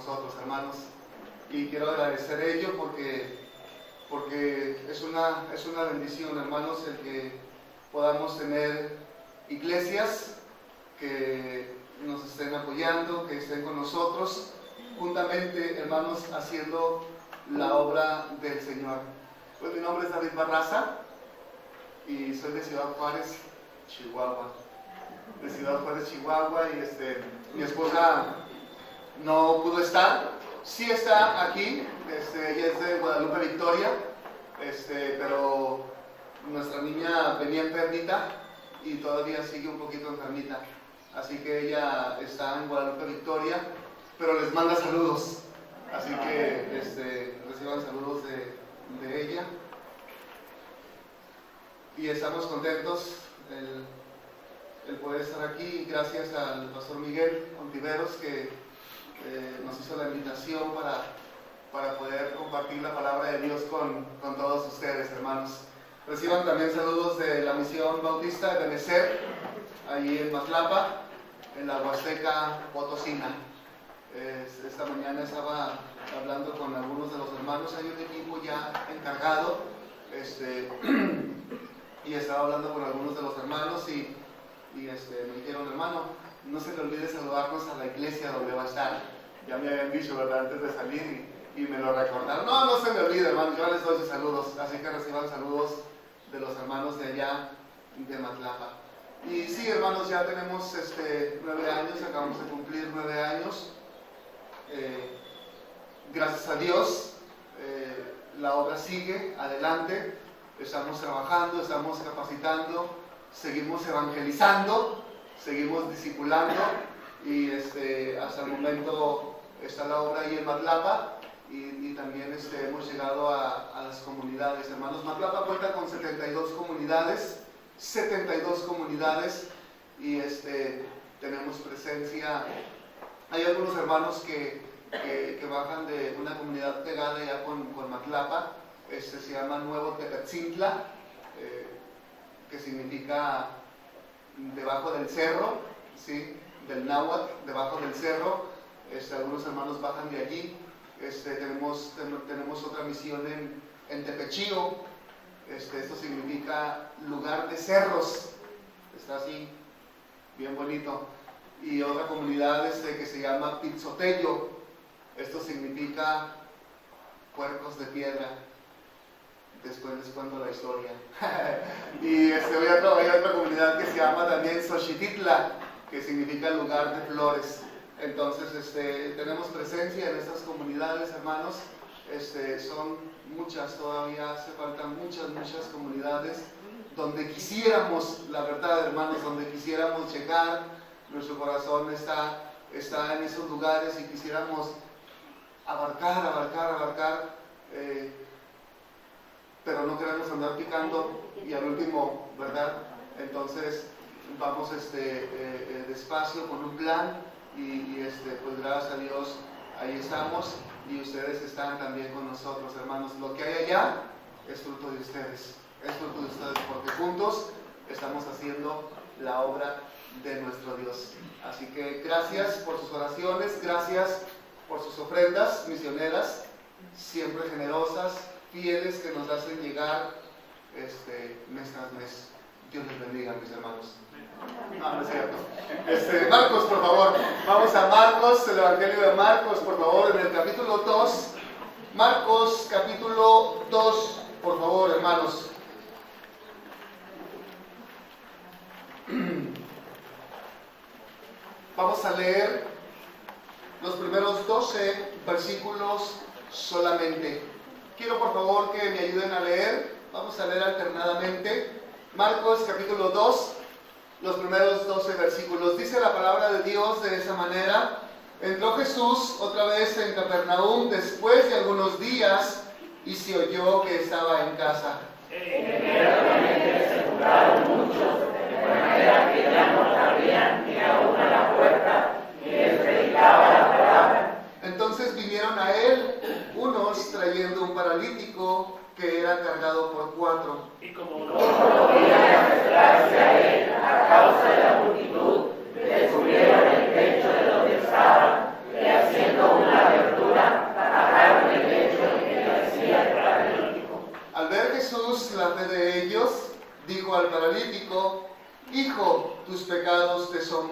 nosotros, hermanos. Y quiero agradecer ello porque es una bendición, hermanos, el que podamos tener iglesias que nos estén apoyando, que estén con nosotros, juntamente, hermanos, haciendo la obra del Señor. Pues mi nombre es David Barraza y soy de Ciudad Juárez, Chihuahua. De Ciudad Juárez, Chihuahua, y mi esposa no pudo estar. Sí está aquí, ella es de Guadalupe, Victoria, pero nuestra niña venía enfermita y todavía sigue un poquito enfermita. Así que ella está en Guadalupe, Victoria, pero les manda saludos. Así que reciban saludos de ella. Y estamos contentos el poder estar aquí, gracias al pastor Miguel Ontiveros que nos hizo la invitación para poder compartir la palabra de Dios con todos ustedes, hermanos. Reciban también saludos de la Misión Bautista de Benecer, allí en Matlapa, en la Huasteca Potosina. Esta mañana estaba hablando con algunos de los hermanos, hay un equipo ya encargado, y estaba hablando con algunos de los hermanos y me dijeron, hermano, no se le olvide saludarnos a la iglesia donde va a estar. Ya me habían dicho, ¿verdad?, antes de salir y me lo recordaron. No se me olvide, hermano, yo les doy sus saludos, así que reciban saludos de los hermanos de allá de Matlapa. Y sí, hermanos, ya tenemos 9 años, acabamos de cumplir 9 años. Gracias a Dios, la obra sigue adelante, estamos trabajando, estamos capacitando, seguimos evangelizando, seguimos discipulando y hasta el momento está la obra ahí en Matlapa y también hemos llegado a las comunidades. Hermanos, Matlapa cuenta con 72 comunidades y tenemos presencia. Hay algunos hermanos que bajan de una comunidad pegada ya con Matlapa, se llama Nuevo Tepetzintla, que significa debajo del cerro, ¿sí?, del náhuatl, debajo del cerro. Algunos hermanos bajan de allí. Tenemos otra misión en Tepechío. Esto significa lugar de cerros, está así, bien bonito. Y otra comunidad que se llama Pizzotello, esto significa puercos de piedra. Después les cuento la historia. Y hay otra comunidad que se llama también Xochititla, que significa lugar de flores. Entonces tenemos presencia en estas comunidades, hermanos. Son muchas, todavía hace falta muchas comunidades donde quisiéramos, la verdad, hermanos, donde quisiéramos llegar. Nuestro corazón está en esos lugares y quisiéramos abarcar, pero no queremos andar picando y al último, ¿verdad? Entonces vamos despacio con un plan y pues gracias a Dios ahí estamos y ustedes están también con nosotros, hermanos. Lo que hay allá es fruto de ustedes, porque juntos estamos haciendo la obra de nuestro Dios. Así que gracias por sus oraciones, gracias por sus ofrendas misioneras, siempre generosas, fieles, que nos hacen llegar mes tras mes. Dios les bendiga, mis hermanos. No es cierto. Marcos, por favor. Vamos a Marcos, el Evangelio de Marcos, por favor, en el capítulo 2. Marcos, capítulo 2, por favor, hermanos. Vamos a leer los primeros 12 versículos solamente. Quiero por favor que me ayuden a leer. Vamos a leer alternadamente. Marcos capítulo 2, los primeros 12 versículos. Dice la palabra de Dios de esa manera: entró Jesús otra vez en Capernaum después de algunos días y se oyó que estaba en casa. Inmediatamente se juntaron muchos, de manera que ya no cabían ni aún a la puerta, y les predicaba la palabra. Entonces vinieron a él unos trayendo un paralítico que era cargado por 4. Y como no podían acercarse a él a causa de la multitud, le subieron el techo de donde estaban, y haciendo una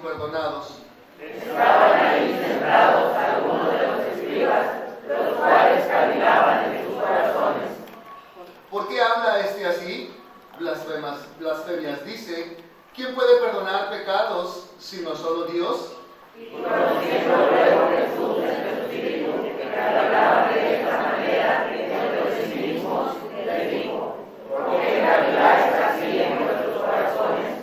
perdonados. Estaban ahí sentados algunos de los escribas, los cuales cavilaban en sus corazones. ¿Por qué habla este así? Blasfemias dice, ¿quién puede perdonar pecados sino solo Dios? Y conociendo luego Jesús en su espíritu que cavilaban de esta manera entre sí mismos, les dijo, ¿por qué caviláis así en vuestros corazones?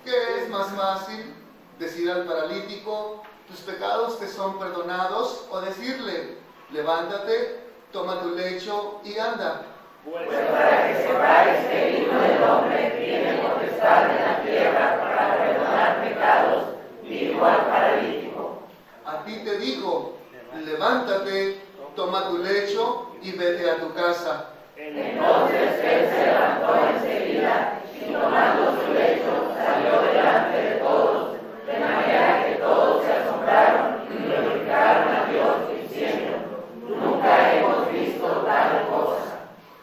¿Qué es más fácil? ¿Decir al paralítico, tus pecados te son perdonados? ¿O decirle, levántate, toma tu lecho y anda? Pues para que sepáis que el Hijo del Hombre tiene potestad en la tierra para perdonar pecados, dijo al paralítico. A ti te digo, levántate, toma tu lecho y vete a tu casa. Entonces él se levantó enseguida y tomando su lecho salió delante de todos, de manera que todos se asombraron y glorificaron a Dios diciendo, nunca hemos visto tal cosa.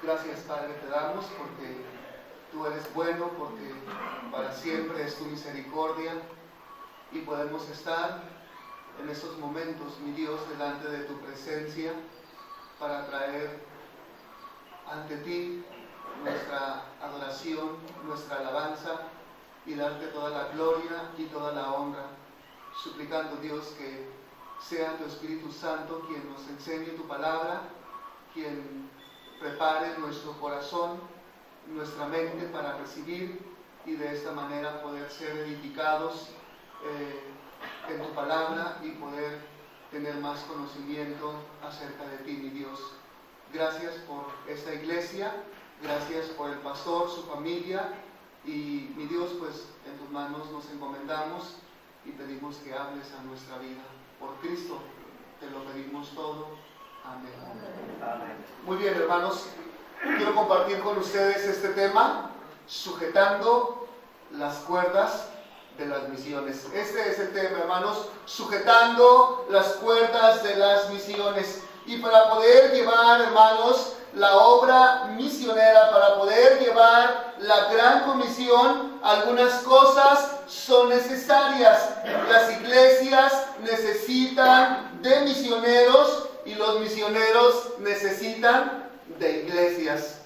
Gracias, Padre, te damos porque tú eres bueno, porque para siempre es tu misericordia y podemos estar en estos momentos, mi Dios, delante de tu presencia para traer ante ti nuestra adoración, nuestra alabanza y darte toda la gloria y toda la honra, suplicando, Dios, que sea tu Espíritu Santo quien nos enseñe tu palabra, quien prepare nuestro corazón, nuestra mente para recibir y de esta manera poder ser edificados en tu palabra y poder tener más conocimiento acerca de ti, mi Dios. Gracias por esta iglesia, gracias por el pastor, su familia y mi Dios, pues en tus manos nos encomendamos y pedimos que hables a nuestra vida. Por Cristo te lo pedimos todo. Amén. Amén. Muy bien, hermanos, quiero compartir con ustedes este tema, sujetando las cuerdas de las misiones. Este es el tema, hermanos, sujetando las cuerdas de las misiones. Y para poder llevar, hermanos, la obra misionera, para poder llevar la gran comisión, algunas cosas son necesarias. Las iglesias necesitan de misioneros y los misioneros necesitan de iglesias.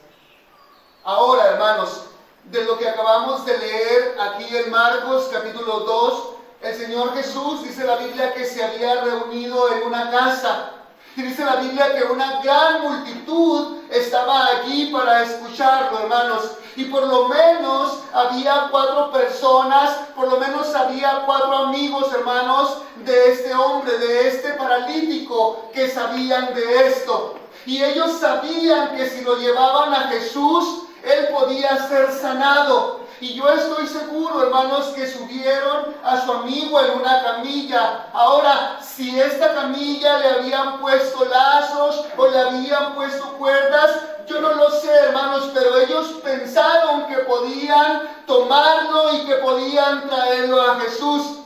Ahora, hermanos, de lo que acabamos de leer aquí en Marcos capítulo 2, el Señor Jesús, dice la Biblia, que se había reunido en una casa. Y dice la Biblia que una gran multitud estaba allí para escucharlo, hermanos. Y por lo menos había 4 personas, por lo menos había 4 amigos, hermanos, de este hombre, de este paralítico, que sabían de esto. Y ellos sabían que si lo llevaban a Jesús, él podía ser sanado. Y yo estoy seguro, hermanos, que subieron a su amigo en una camilla. Ahora, si esta camilla le habían puesto lazos o le habían puesto cuerdas, yo no lo sé, hermanos, pero ellos pensaron que podían tomarlo y que podían traerlo a Jesús.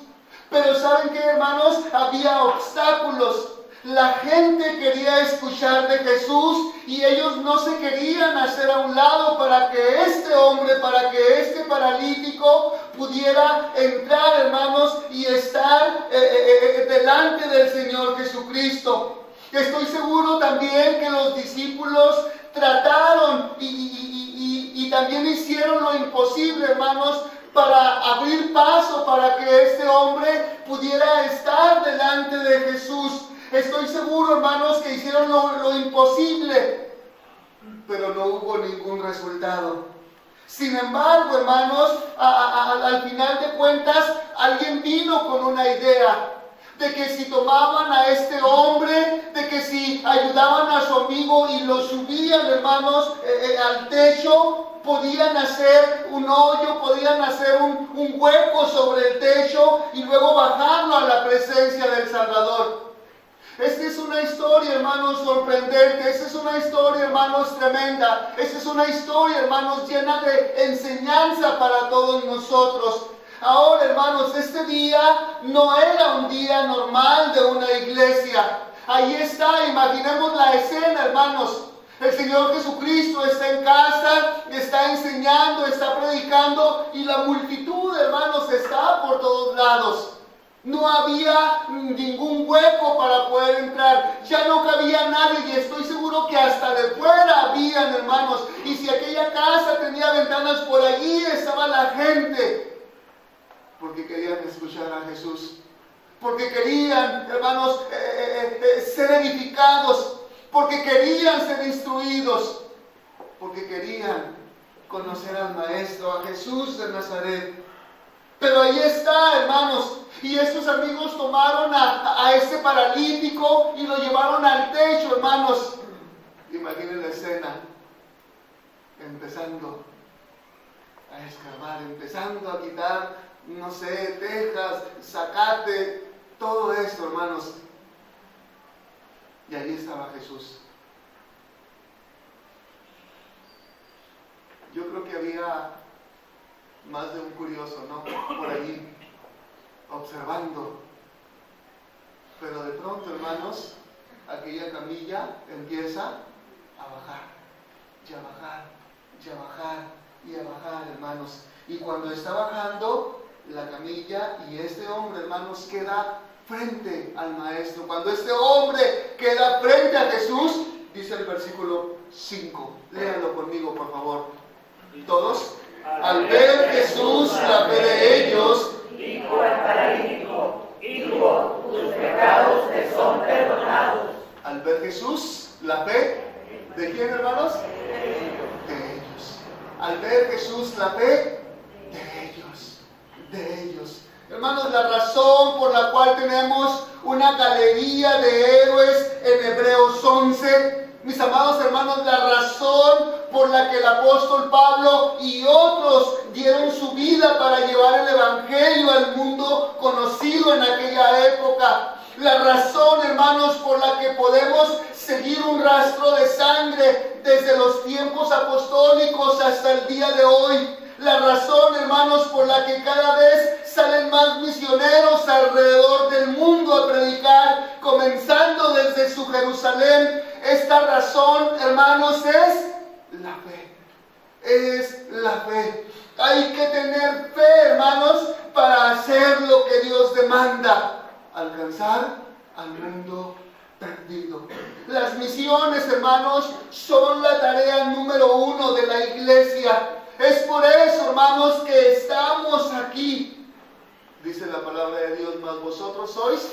Pero ¿saben qué, hermanos? Había obstáculos. La gente quería escuchar de Jesús y ellos no se querían hacer a un lado para que este hombre, para que este paralítico pudiera entrar, hermanos, y estar delante del Señor Jesucristo. Estoy seguro también que los discípulos trataron y también hicieron lo imposible, hermanos, para abrir paso para que este hombre pudiera estar delante de Jesús. Estoy seguro, hermanos, que hicieron lo imposible, pero no hubo ningún resultado. Sin embargo, hermanos, al final de cuentas, alguien vino con una idea de que si tomaban a este hombre, de que si ayudaban a su amigo y lo subían, hermanos, al techo, podían hacer un hoyo, podían hacer un hueco sobre el techo y luego bajarlo a la presencia del Salvador. Esta es una historia, hermanos, sorprendente. Esta es una historia, hermanos, tremenda. Esta es una historia, hermanos, llena de enseñanza para todos nosotros. Ahora, hermanos, este día no era un día normal de una iglesia. Ahí está, imaginemos la escena, hermanos. El Señor Jesucristo está en casa, está enseñando, está predicando y la multitud, hermanos, está por todos lados. No había ningún hueco para poder entrar. Ya no cabía nadie y estoy seguro que hasta de fuera habían, hermanos. Y si aquella casa tenía ventanas, por allí estaba la gente. Porque querían escuchar a Jesús. Porque querían, hermanos, ser edificados. Porque querían ser instruidos. Porque querían conocer al Maestro, a Jesús de Nazaret. Pero ahí está, hermanos. Y estos amigos tomaron a este paralítico y lo llevaron al techo, hermanos. Imaginen la escena. Empezando a escarbar, empezando a quitar, no sé, tejas, zacate, todo esto, hermanos. Y allí estaba Jesús. Yo creo que había más de un curioso, ¿no? Por allí, observando. Pero de pronto, hermanos, aquella camilla empieza a bajar, y a bajar, y a bajar, y a bajar, hermanos. Y cuando está bajando la camilla y este hombre, hermanos, queda frente al Maestro. Cuando este hombre queda frente a Jesús, dice el versículo 5. Léanlo conmigo, por favor. ¿Todos? Al ver Jesús la fe de ellos, dijo al paralítico: hijo, tus pecados te son perdonados. Al ver Jesús la fe, ¿de quién, hermanos? De ellos. Al ver Jesús la fe, de ellos. De ellos. Hermanos, la razón por la cual tenemos una galería de héroes en Hebreos 11, mis amados hermanos, la razón por la que el apóstol Pablo y otros dieron su vida para llevar el evangelio al mundo conocido en aquella época. La razón, hermanos, por la que podemos seguir un rastro de sangre desde los tiempos apostólicos hasta el día de hoy. La razón, hermanos, por la que cada vez salen más misioneros alrededor del mundo a predicar, comenzando desde su Jerusalén. Esta razón, hermanos, es la fe. Es la fe. Hay que tener fe, hermanos, para hacer lo que Dios demanda. Alcanzar al mundo perdido. Las misiones, hermanos, son la tarea número 1 de la iglesia. Es por eso, hermanos, que estamos aquí. Dice la palabra de Dios: mas vosotros sois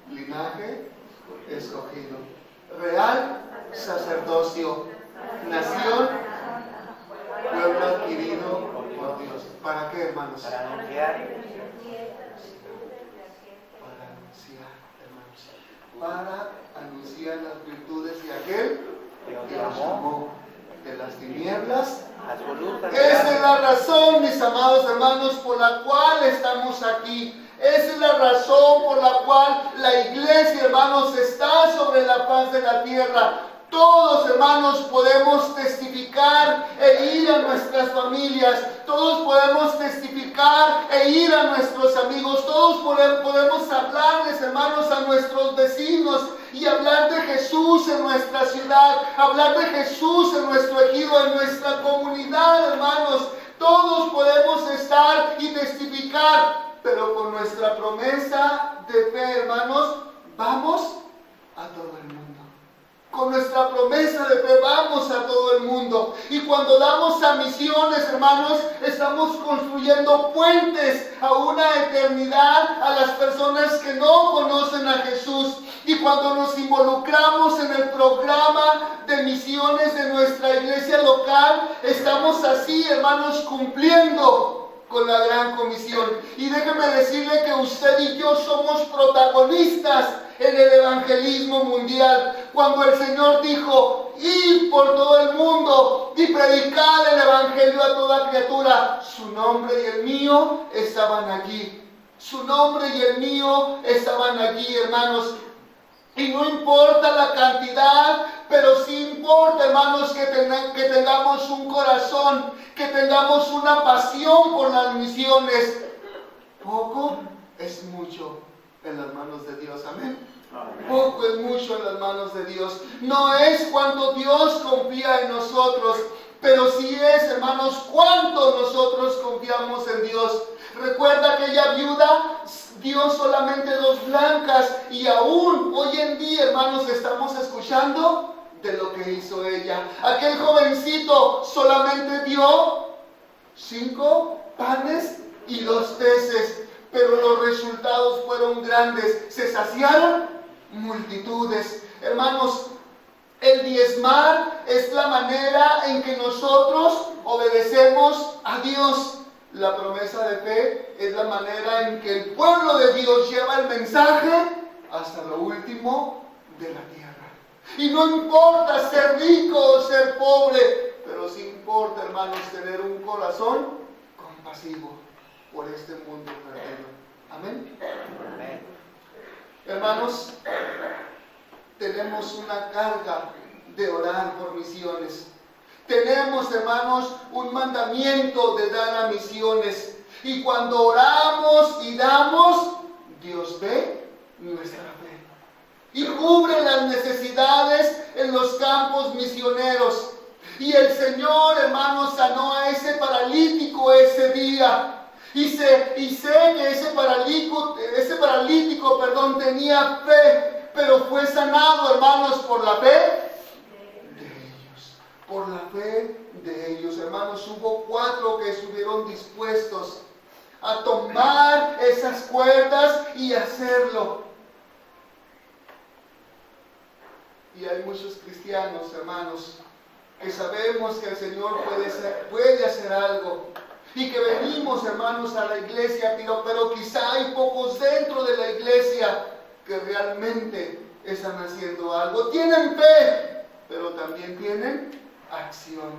linaje escogido, real sacerdocio, nación, pueblo adquirido por Dios. ¿Para qué, hermanos? Para anunciar, hermanos. Para anunciar las virtudes de aquel que nos llamó de las tinieblas. Esa es la razón, mis amados hermanos, por la cual estamos aquí. Esa es la razón por la cual la iglesia, hermanos, está sobre la faz de la tierra. Todos, hermanos, podemos testificar e ir a nuestras familias. Todos podemos testificar e ir a nuestros amigos. Todos podemos hablarles, hermanos, a nuestros vecinos y hablar de Jesús en nuestra ciudad, hablar de Jesús en nuestro ejido, en nuestra comunidad, hermanos. Todos podemos estar y testificar, pero con nuestra promesa de fe, hermanos, vamos a todo el mundo. Con nuestra promesa de fe vamos a todo el mundo. Y cuando damos a misiones, hermanos, estamos construyendo puentes a una eternidad a las personas que no conocen a Jesús. Y cuando nos involucramos en el programa de misiones de nuestra iglesia local, estamos así, hermanos, cumpliendo con la gran comisión. Y déjeme decirle que usted y yo somos protagonistas en el evangelismo mundial. Cuando el Señor dijo: id por todo el mundo y predicad el evangelio a toda criatura, su nombre y el mío estaban allí. Su nombre y el mío estaban allí, hermanos. Y no importa la cantidad, pero sí importa, hermanos, que tengamos un corazón, que tengamos una pasión por las misiones. Poco es mucho en las manos de Dios, amén. Poco es mucho en las manos de Dios. No es cuánto Dios confía en nosotros, pero sí es, hermanos, cuánto nosotros confiamos en Dios. Recuerda aquella viuda dio solamente 2 blancas y aún hoy en día, hermanos, estamos escuchando de lo que hizo ella. Aquel jovencito solamente dio 5 panes y 2 peces, pero los resultados fueron grandes. Se saciaron multitudes. Hermanos, el diezmar es la manera en que nosotros obedecemos a Dios. La promesa de fe es la manera en que el pueblo de Dios lleva el mensaje hasta lo último de la tierra. Y no importa ser rico o ser pobre, pero sí importa, hermanos, tener un corazón compasivo por este mundo perdido. Amén. Hermanos, tenemos una carga de orar por misiones. Tenemos, hermanos, un mandamiento de dar a misiones. Y cuando oramos y damos, Dios ve nuestra fe y cubre las necesidades en los campos misioneros. Y el Señor, hermanos, sanó a ese paralítico ese día. Y sé que ese paralítico, tenía fe, pero fue sanado, hermanos, por la fe de ellos. Por la fe de ellos, hermanos. Hubo 4 que estuvieron dispuestos a tomar esas cuerdas y hacerlo. Y hay muchos cristianos, hermanos, que sabemos que el Señor puede hacer algo. Y que venimos, hermanos, a la iglesia, pero quizá hay pocos dentro de la iglesia que realmente están haciendo algo. Tienen fe, pero también tienen acción.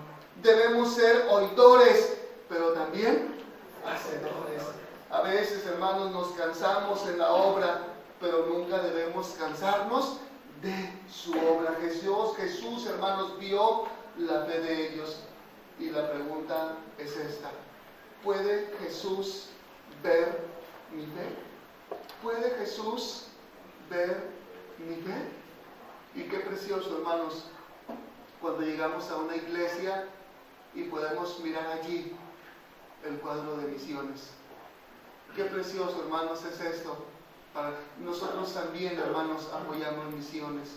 Debemos ser oidores, pero también hacedores. A veces, hermanos, nos cansamos en la obra, pero nunca debemos cansarnos de su obra. Jesús, hermanos, vio la fe de ellos. Y la pregunta es esta: ¿puede Jesús ver mi fe? ¿Puede Jesús ver mi fe? Y qué precioso, hermanos, cuando llegamos a una iglesia y podemos mirar allí el cuadro de misiones. Qué precioso, hermanos, es esto. Nosotros también, hermanos, apoyamos misiones.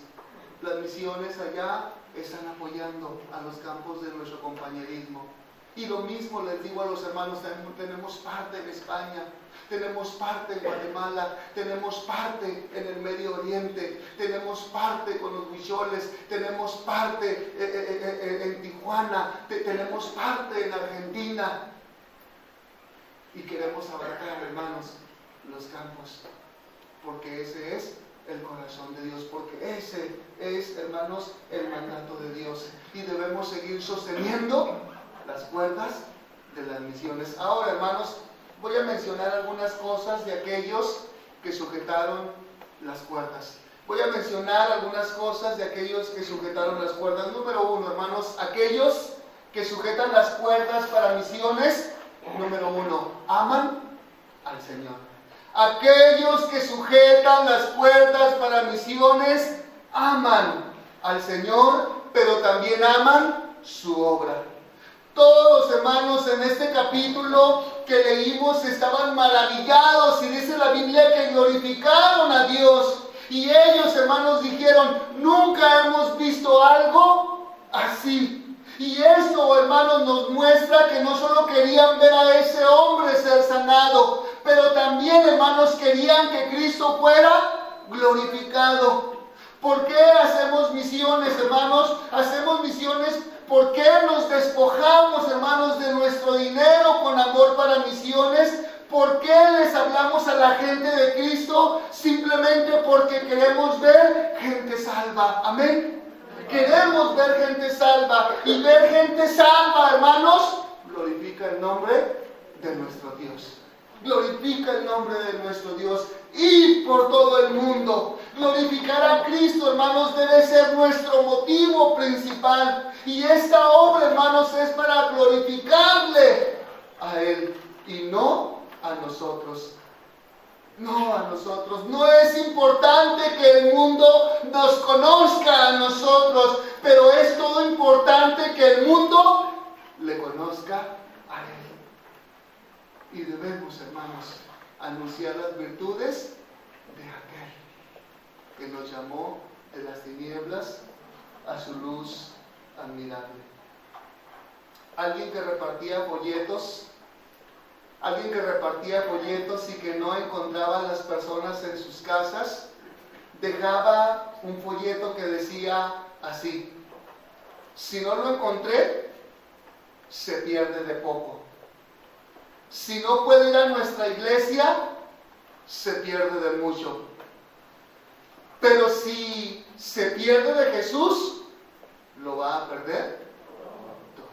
Las misiones allá están apoyando a los campos de nuestro compañerismo. Y lo mismo les digo a los hermanos, tenemos parte en España, tenemos parte en Guatemala, tenemos parte en el Medio Oriente, tenemos parte con los huicholes, tenemos parte en Tijuana, tenemos parte en Argentina. Y queremos abarcar, hermanos, los campos, porque ese es el corazón de Dios, porque ese es, hermanos, el mandato de Dios. Y debemos seguir sosteniendo las cuerdas de las misiones. Ahora, hermanos, voy a mencionar algunas cosas de aquellos que sujetaron las cuerdas. Voy a mencionar algunas cosas de aquellos que sujetaron las cuerdas. Número 1, hermanos, aquellos que sujetan las cuerdas para misiones. Número 1, aman al Señor. Aquellos que sujetan las cuerdas para misiones aman al Señor, pero también aman su obra. Todos, hermanos, en este capítulo que leímos estaban maravillados, y dice la Biblia que glorificaron a Dios. Y ellos, hermanos, dijeron: nunca hemos visto algo así. Y esto, hermanos, nos muestra que no solo querían ver a ese hombre ser sanado, pero también, hermanos, querían que Cristo fuera glorificado. ¿Por qué hacemos misiones, hermanos? Hacemos misiones porque nos despojamos, hermanos, de nuestro dinero con amor para misiones. ¿Por qué les hablamos a la gente de Cristo? Simplemente porque queremos ver gente salva. Amén. Queremos ver gente salva, y ver gente salva, hermanos, glorifica el nombre de nuestro Dios. Glorifica el nombre de nuestro Dios. Y por todo el mundo, glorificar a Cristo, hermanos, debe ser nuestro motivo principal. Y esta obra, hermanos, es para glorificarle a Él y no a nosotros. No a nosotros. No es importante que el mundo nos conozca a nosotros, pero es todo importante que el mundo le conozca a Él. Y debemos, hermanos, anunciar las virtudes de aquel que nos llamó de las tinieblas a su luz admirable. Alguien que repartía folletos y que no encontraba a las personas en sus casas, dejaba un folleto que decía así: si no lo encontré, se pierde de poco. Si no puede ir a nuestra iglesia, se pierde de mucho. Pero si se pierde de Jesús, lo va a perder todo.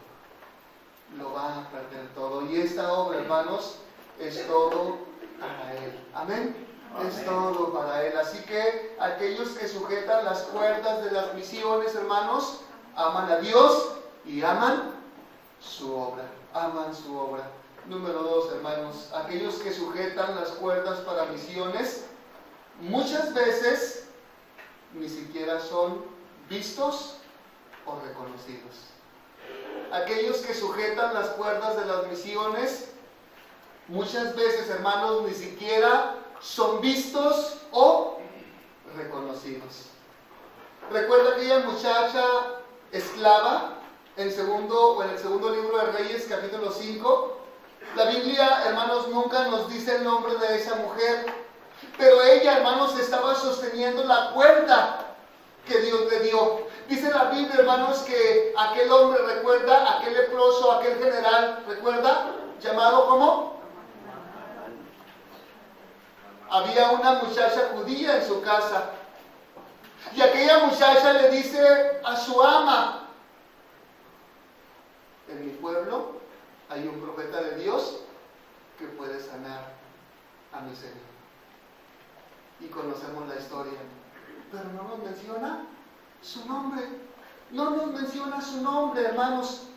Lo va a perder todo. Y esta obra, hermanos, es todo para Él. Amén. Es todo para Él. Así que aquellos que sujetan las cuerdas de las misiones, hermanos, aman a Dios y aman su obra. Aman su obra. Número 2, hermanos, aquellos que sujetan las cuerdas para misiones, muchas veces ni siquiera son vistos o reconocidos. Aquellos que sujetan las cuerdas de las misiones, muchas veces, hermanos, ni siquiera son vistos o reconocidos. Recuerda aquella muchacha esclava en el segundo libro de Reyes, capítulo 5. La Biblia, hermanos, nunca nos dice el nombre de esa mujer, pero ella, hermanos, estaba sosteniendo la cuerda que Dios le dio. Dice la Biblia, hermanos, que aquel hombre, recuerda, aquel leproso, aquel general, recuerda, llamado ¿cómo? Había una muchacha judía en su casa, y aquella muchacha le dice a su ama: en mi pueblo hay un profeta de Dios que puede sanar a mi Señor. Y conocemos la historia, pero no nos menciona su nombre. No nos menciona su nombre, hermanos.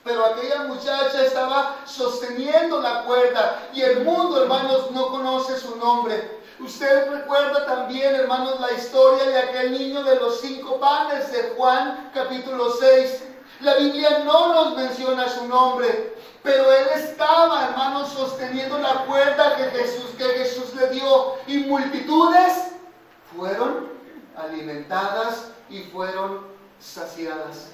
Pero aquella muchacha estaba sosteniendo la cuerda y el mundo, hermanos, no conoce su nombre. Usted recuerda también, hermanos, la historia de aquel niño de los 5 panes de Juan, capítulo 6. La Biblia no nos menciona su nombre, pero él estaba, hermanos, sosteniendo la cuerda que Jesús le dio, y multitudes fueron alimentadas y fueron saciadas.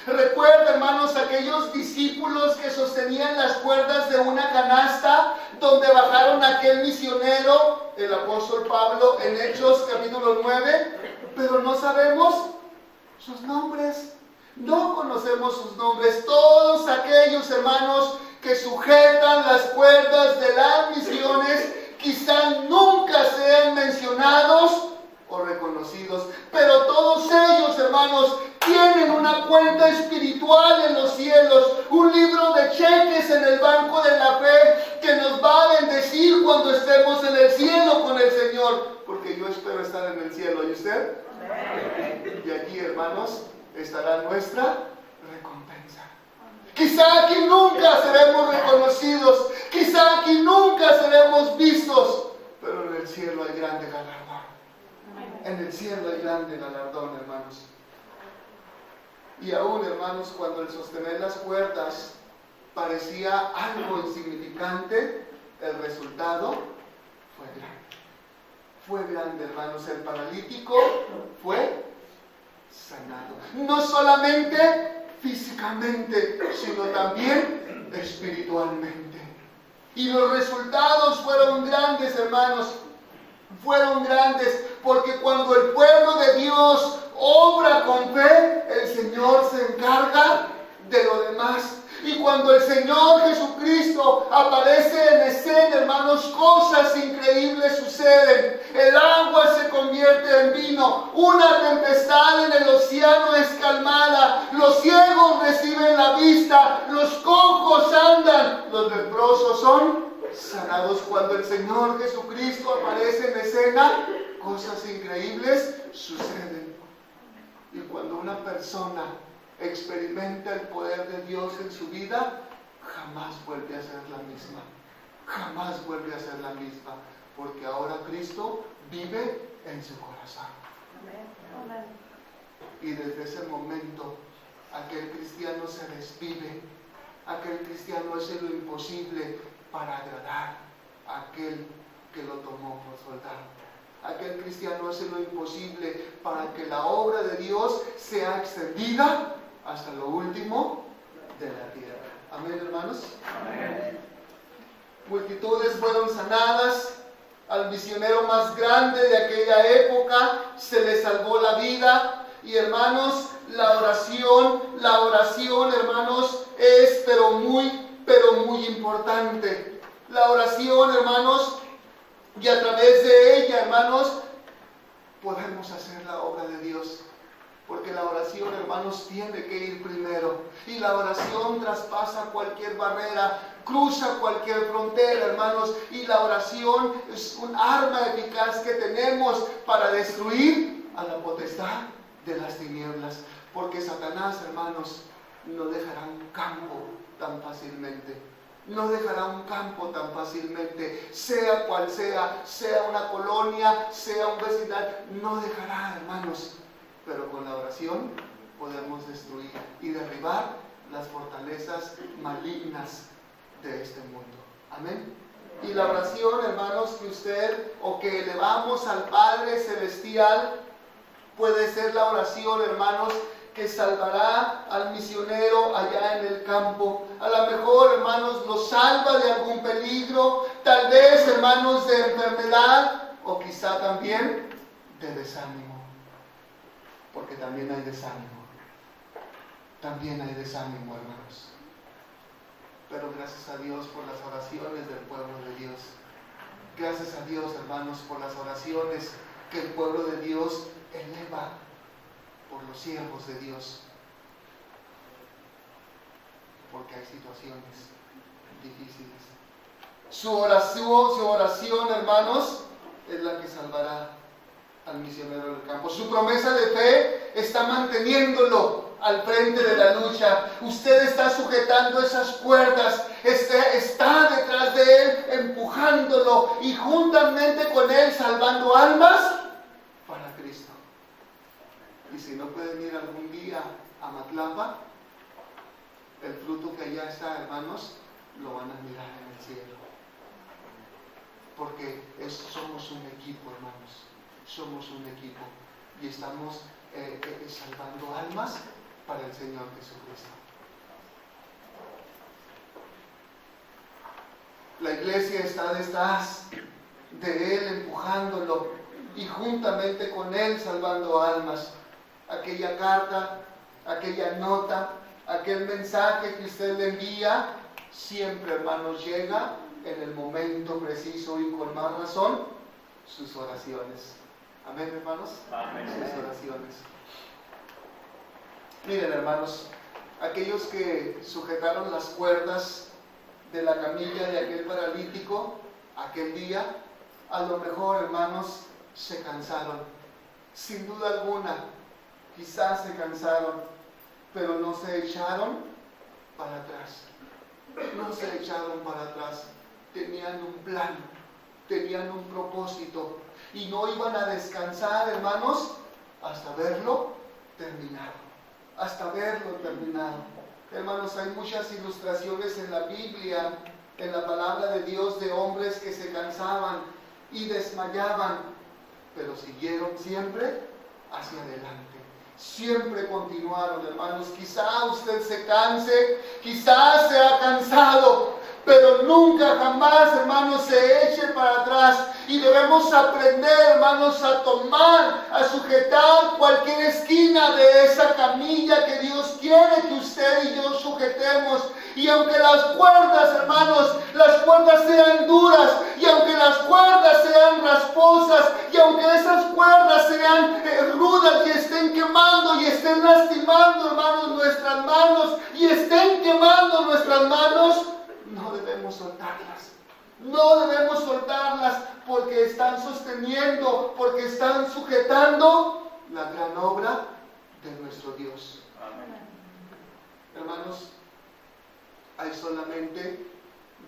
Recuerda, hermanos, aquellos discípulos que sostenían las cuerdas de una canasta donde bajaron aquel misionero, el apóstol Pablo, en Hechos capítulo 9, pero no sabemos sus nombres. No conocemos sus nombres. Todos aquellos, hermanos, que sujetan las cuerdas de las misiones, quizá nunca sean mencionados o reconocidos, pero todos ellos, hermanos, tienen una cuenta espiritual en los cielos, un libro de cheques en el banco de la fe que nos va a bendecir cuando estemos en el cielo con el Señor, porque yo espero estar en el cielo. ¿Y usted? Y aquí, hermanos, estará nuestra recompensa. Quizá aquí nunca seremos reconocidos, quizá aquí nunca seremos vistos, pero en el cielo hay grande galardón. En el cielo hay grande galardón, hermanos. Y aún, hermanos, cuando el sostener las cuerdas parecía algo insignificante, el resultado fue grande. Fue grande, hermanos. El paralítico fue sanado. No solamente físicamente, sino también espiritualmente. Y los resultados fueron grandes, hermanos. Fueron grandes, porque cuando el pueblo de Dios obra con fe, el Señor se encarga de lo demás. Y cuando el Señor Jesucristo aparece en escena, hermanos, cosas increíbles suceden. El agua se convierte en vino, una tempestad en el océano es calmada, los ciegos reciben la vista, los cojos andan, los leprosos son sanados. Cuando el Señor Jesucristo aparece en escena, cosas increíbles suceden. Y cuando una persona experimenta el poder de Dios en su vida, jamás vuelve a ser la misma. Jamás vuelve a ser la misma, porque ahora Cristo vive en su corazón. Amén. Y desde ese momento, aquel cristiano se desvive. Aquel cristiano hace lo imposible para agradar aquel que lo tomó por soldado. Aquel cristiano hace lo imposible para que la obra de Dios sea extendida hasta lo último de la tierra. Amén, hermanos. Amén. Multitudes fueron sanadas. Al misionero más grande de aquella época se le salvó la vida. Y hermanos, la oración, hermanos, es pero muy importante. La oración, hermanos, y a través de ella, hermanos, podemos hacer la obra de Dios. Porque la oración, hermanos, tiene que ir primero. Y la oración traspasa cualquier barrera, cruza cualquier frontera, hermanos. Y la oración es un arma eficaz que tenemos para destruir a la potestad de las tinieblas. Porque Satanás, hermanos, no dejará un campo tan fácilmente. No dejará un campo tan fácilmente, sea cual sea una colonia, sea un vecindario, no dejará, hermanos. Pero con la oración podemos destruir y derribar las fortalezas malignas de este mundo. Amén. Y la oración, hermanos, que usted o que elevamos al Padre Celestial puede ser la oración, hermanos, que salvará al misionero allá en el campo. A lo mejor, hermanos, lo salva de algún peligro, tal vez, hermanos, de enfermedad o quizá también de desánimo. Porque también hay desánimo. También hay desánimo, hermanos. Pero gracias a Dios por las oraciones del pueblo de Dios. Gracias a Dios, hermanos, por las oraciones que el pueblo de Dios eleva por los siervos de Dios, porque hay situaciones difíciles. Su oración, hermanos, es la que salvará al misionero del campo. Su promesa de fe está manteniéndolo al frente de la lucha. Usted está sujetando esas cuerdas, está detrás de él, empujándolo y juntamente con él salvando almas para Cristo. Y si no pueden ir algún día a Matlapa, el fruto que allá está, hermanos, lo van a mirar en el cielo. Porque somos un equipo, hermanos. Somos un equipo. Y estamos salvando almas para el Señor Jesucristo. La iglesia está detrás de Él, empujándolo, y juntamente con Él salvando almas. Aquella carta, aquella nota, aquel mensaje que usted le envía, siempre, hermanos, llega en el momento preciso y con más razón sus oraciones. Amén, hermanos. Amén. Sus oraciones. Miren, hermanos, aquellos que sujetaron las cuerdas de la camilla de aquel paralítico aquel día, a lo mejor, hermanos, se cansaron. Sin duda alguna, quizás se cansaron, pero no se echaron para atrás. No se echaron para atrás. Tenían un plan, tenían un propósito y no iban a descansar, hermanos, hasta verlo terminado. Hasta verlo terminado. Hermanos, hay muchas ilustraciones en la Biblia, en la palabra de Dios, de hombres que se cansaban y desmayaban, pero siguieron siempre hacia adelante. Siempre continuaron, hermanos. Quizá usted se canse, quizás se ha cansado, pero nunca, jamás, hermanos, se eche para atrás. Y debemos aprender, hermanos, a tomar, a sujetar cualquier esquina de esa camilla que Dios quiere que usted y yo sujetemos. Y aunque las cuerdas, hermanos, las cuerdas sean duras, y aunque las cuerdas sean rasposas, y aunque esas cuerdas sean rudas y estén quemando y estén lastimando, hermanos, nuestras manos, y estén quemando nuestras manos, no debemos soltarlas. No debemos soltarlas porque están sosteniendo, porque están sujetando la gran obra de nuestro Dios. Amén. Hermanos, hay solamente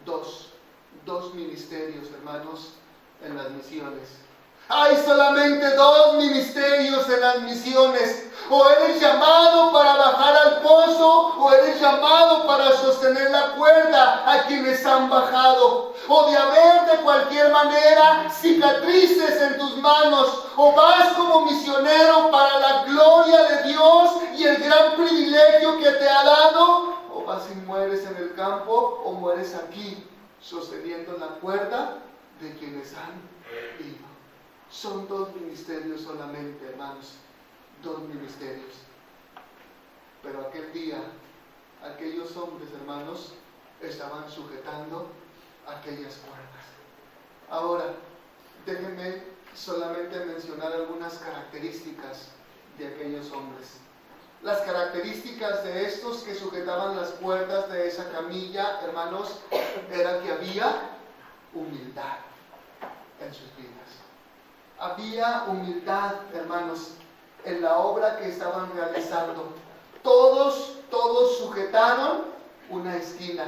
dos ministerios, hermanos, en las misiones. Hay solamente dos ministerios en las misiones. O eres llamado para bajar al pozo, o eres llamado para sostener la cuerda a quienes han bajado. O de haber de cualquier manera cicatrices en tus manos, o vas como misionero para la gloria de Dios y el gran privilegio que te ha dado, o vas y mueres en el campo, o mueres aquí sosteniendo la cuerda de quienes han ido. Son 2 ministerios solamente, hermanos, 2 ministerios. Pero aquel día, aquellos hombres, hermanos, estaban sujetando aquellas cuerdas. Ahora, déjenme solamente mencionar algunas características de aquellos hombres. Las características de estos que sujetaban las cuerdas de esa camilla, hermanos, era que había humildad en sus vidas. Había humildad, hermanos, en la obra que estaban realizando. Todos sujetaron una esquina.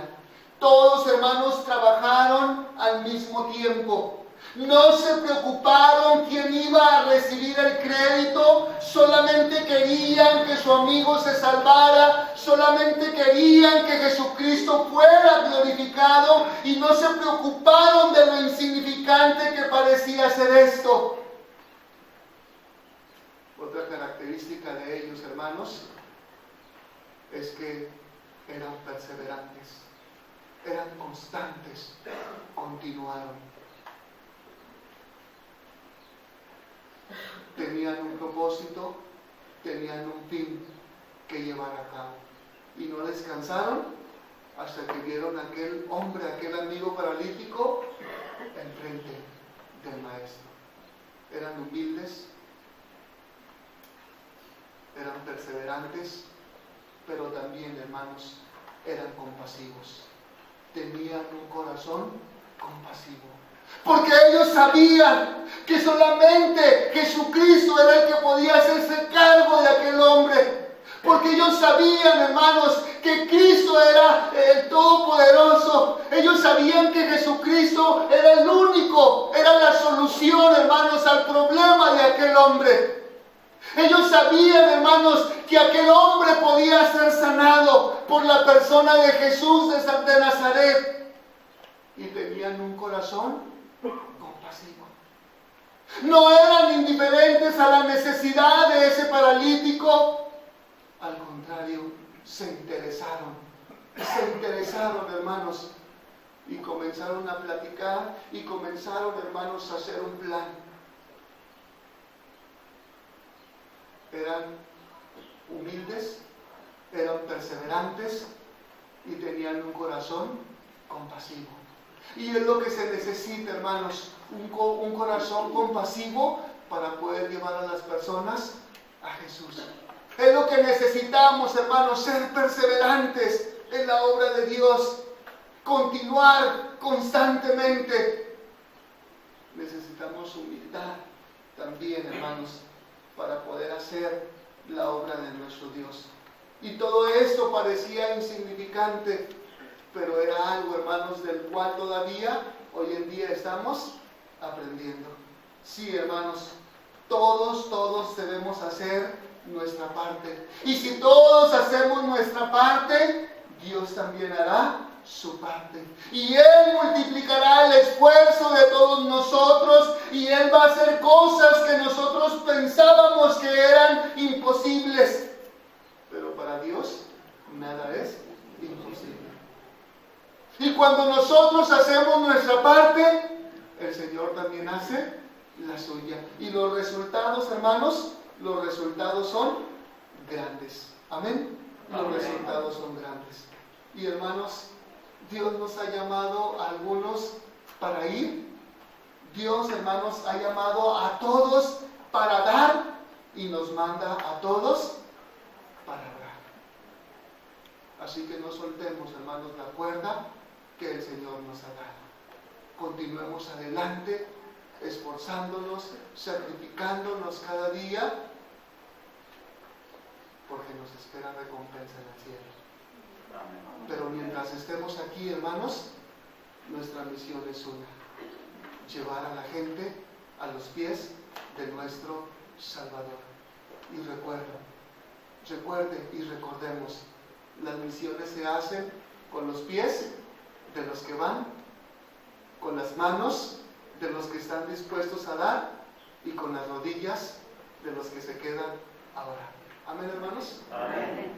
Todos, hermanos, trabajaron al mismo tiempo. No se preocuparon quién iba a recibir el crédito, solamente querían que su amigo se salvara, solamente querían que Jesucristo fuera glorificado y no se preocuparon de lo insignificante que parecía ser esto. Otra característica de ellos, hermanos, es que eran perseverantes, eran constantes, continuaron. Tenían un propósito, tenían un fin que llevar a cabo. Y no descansaron hasta que vieron a aquel hombre, aquel amigo paralítico, enfrente del Maestro. Eran humildes, eran perseverantes, pero también, hermanos, eran compasivos. Tenían un corazón compasivo. Porque ellos sabían que solamente Jesucristo era el que podía hacerse cargo de aquel hombre. Porque ellos sabían, hermanos, que Cristo era el Todopoderoso. Ellos sabían que Jesucristo era el único, era la solución, hermanos, al problema de aquel hombre. Ellos sabían, hermanos, que aquel hombre podía ser sanado por la persona de Jesús de Nazaret. Y tenían un corazón compasivo. No eran indiferentes a la necesidad de ese paralítico. Al contrario, se interesaron, hermanos, y comenzaron a platicar y comenzaron, hermanos, a hacer un plan. Eran humildes, eran perseverantes y tenían un corazón compasivo. Y es lo que se necesita, hermanos, un corazón compasivo para poder llevar a las personas a Jesús. Es lo que necesitamos, hermanos, ser perseverantes en la obra de Dios, continuar constantemente. Necesitamos humildad también, hermanos, para poder hacer la obra de nuestro Dios. Y todo esto parecía insignificante, pero era algo, hermanos, del cual todavía hoy en día estamos aprendiendo. Sí, hermanos, todos debemos hacer nuestra parte. Y si todos hacemos nuestra parte, Dios también hará su parte. Y Él multiplicará el esfuerzo de todos nosotros y Él va a hacer cosas que nosotros pensábamos que eran imposibles. Pero para Dios nada es imposible. Y cuando nosotros hacemos nuestra parte, el Señor también hace la suya. Y los resultados, hermanos, los resultados son grandes. Amén. Los resultados son grandes. Y hermanos, Dios nos ha llamado a algunos para ir. Dios, hermanos, ha llamado a todos para dar y nos manda a todos para orar. Así que no soltemos, hermanos, la cuerda que el Señor nos ha dado. Continuemos adelante, esforzándonos, sacrificándonos cada día, porque nos espera recompensa en el cielo. Pero mientras estemos aquí, hermanos, nuestra misión es una: llevar a la gente a los pies de nuestro Salvador. Y recuerda, recuerde y recordemos, las misiones se hacen con los pies de los que van, con las manos de los que están dispuestos a dar y con las rodillas de los que se quedan a orar. Amén, hermanos. Amén.